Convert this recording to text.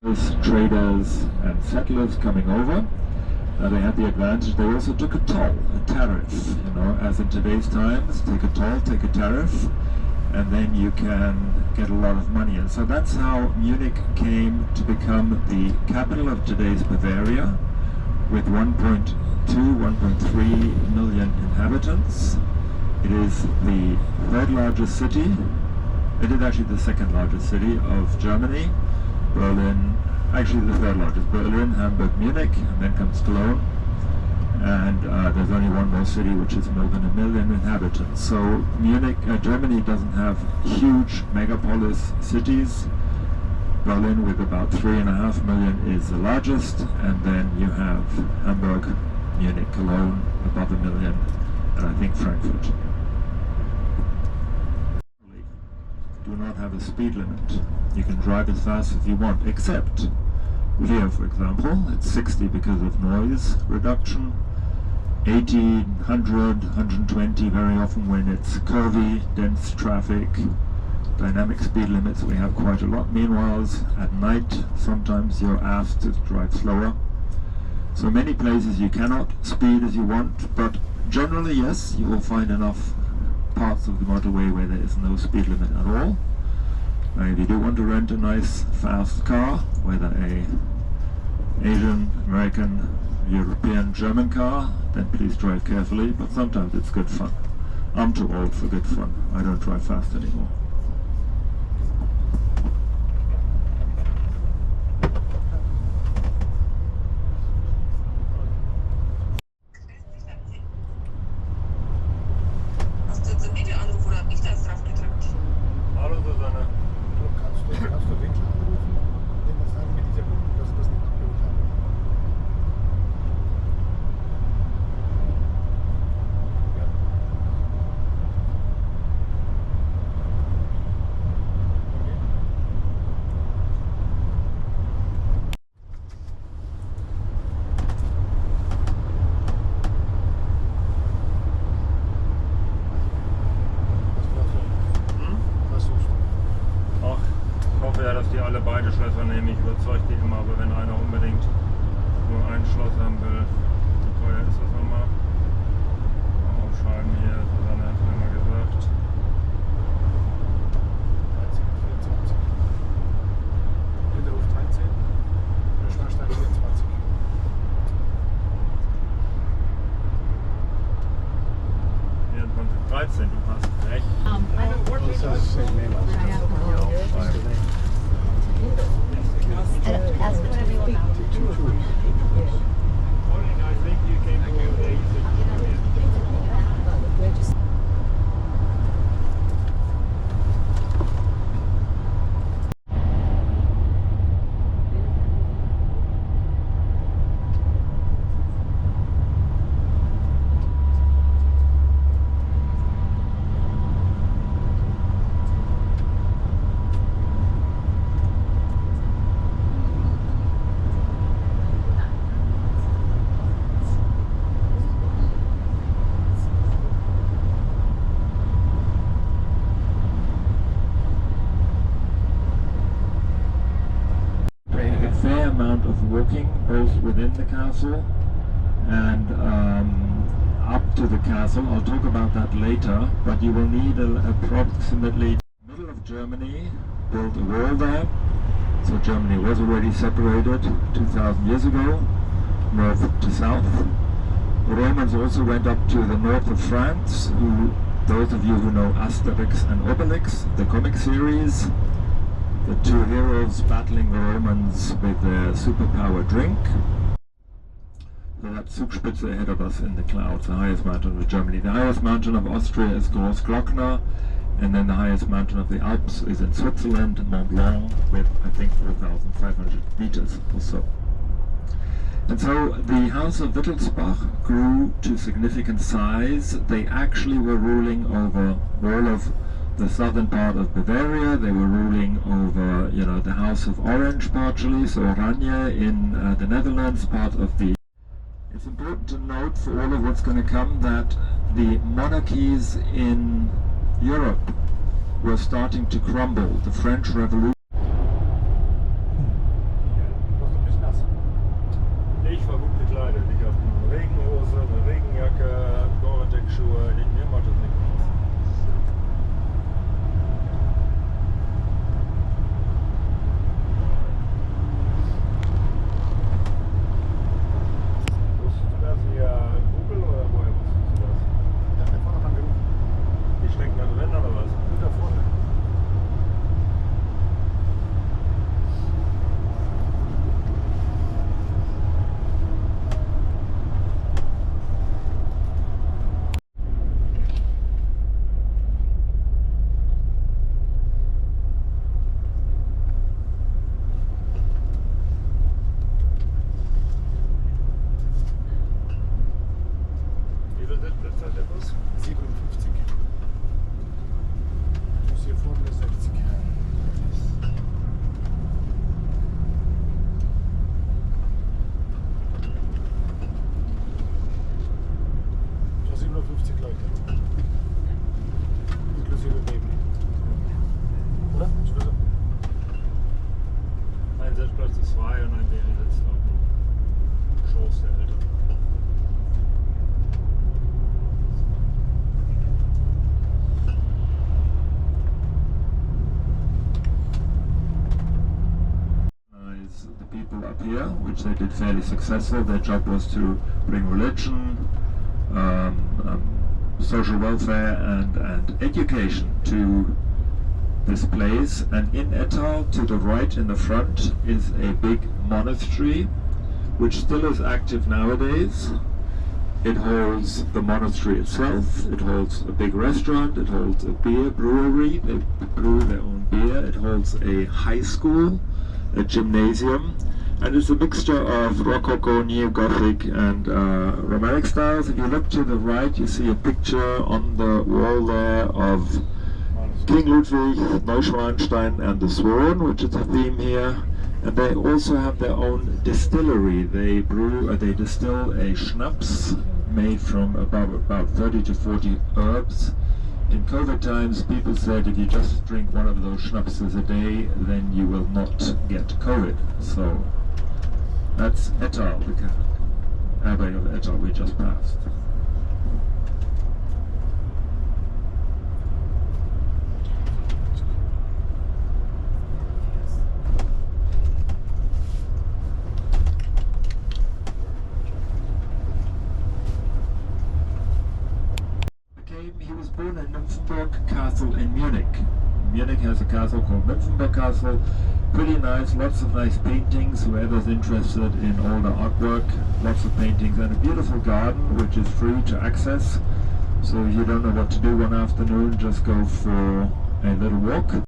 Traders and settlers coming over. They had the advantage, they also took a toll, a tariff, you know, as in today's times, take a toll, take a tariff, and then you can get a lot of money. And so that's how Munich came to become the capital of today's Bavaria, with 1.2, 1.3 million inhabitants. It is the third largest city, it is actually the second largest city of Germany. Berlin, actually the third largest, Berlin, Hamburg, Munich, and then comes Cologne. And there's only one more city which is more than 1 million inhabitants. So Munich, Germany doesn't have huge megapolis cities. Berlin with about 3.5 million is the largest, and then you have Hamburg, Munich, Cologne above 1 million, and I think Frankfurt. Do not have a speed limit. You can drive as fast as you want, except here, for example, it's 60 because of noise reduction, 80, 100, 120 very often when it's curvy, dense traffic. Dynamic speed limits we have quite a lot. Meanwhile, at night, sometimes you're asked to drive slower. So many places you cannot speed as you want, but generally, yes, you will find enough parts of the motorway where there is no speed limit at all. Now, if you do want to rent a nice fast car, whether a Asian, American, European, German car, then please drive carefully, but sometimes it's good fun. I'm too old for good fun. I don't drive fast anymore. Beide Schlösser nehme ich, überzeugt die immer, aber wenn einer unbedingt nur ein Schloss haben will, wie teuer ist das nochmal? Mal aufschreiben hier, Susanne hat es mir mal gesagt. 13,24. Linderhof 13, Schwarstein 24. Hier 13, du hast recht. I don't work with ask whatever you want. I think you can go there. Both within the castle and up to the castle. I'll talk about that later, but you will need approximately middle of Germany, built a wall there. So Germany was already separated 2,000 years ago, north to south. The Romans also went up to the north of France, those of you who know Asterix and Obelix, the comic series, the two heroes battling the Romans with their superpower drink. So that's Zugspitze ahead of us in the clouds, the highest mountain of Germany. The highest mountain of Austria is Großglockner, and then the highest mountain of the Alps is in Switzerland, Mont Blanc, with I think 4,500 meters or so. And so the House of Wittelsbach grew to significant size. They actually were ruling over all of the southern part of Bavaria. They were ruling over, you know, the House of Orange partially, so Oranje in the Netherlands, part of the... It's important to note for all of what's going to come that the monarchies in Europe were starting to crumble. The French Revolution Seite 2 und ein Baby sitzt auf dem Schoß der Eltern. The people up here, which they did fairly successful. Their job was to bring religion, social welfare and education to this place. And in Ettal, to the right in the front, is a big monastery which still is active nowadays. It holds the monastery itself, it holds a big restaurant, it holds a beer brewery, they brew their own beer, it holds a high school, a gymnasium, and it's a mixture of Rococo, Neo-Gothic and Romantic styles. If you look to the right, you see a picture on the wall there of King Ludwig, Neuschwanstein and the Swan, which is a theme here. And they also have their own distillery. They distill a schnapps made from about 30 to 40 herbs. In COVID times, people said if you just drink one of those schnapses a day, then you will not get COVID. So that's Ettal, the Abbey of Ettal we just passed. He was born in Nymphenburg Castle in Munich. Munich has a castle called Nymphenburg Castle. Pretty nice, lots of nice paintings, whoever's interested in all the artwork, lots of paintings and a beautiful garden which is free to access. So if you don't know what to do one afternoon, just go for a little walk.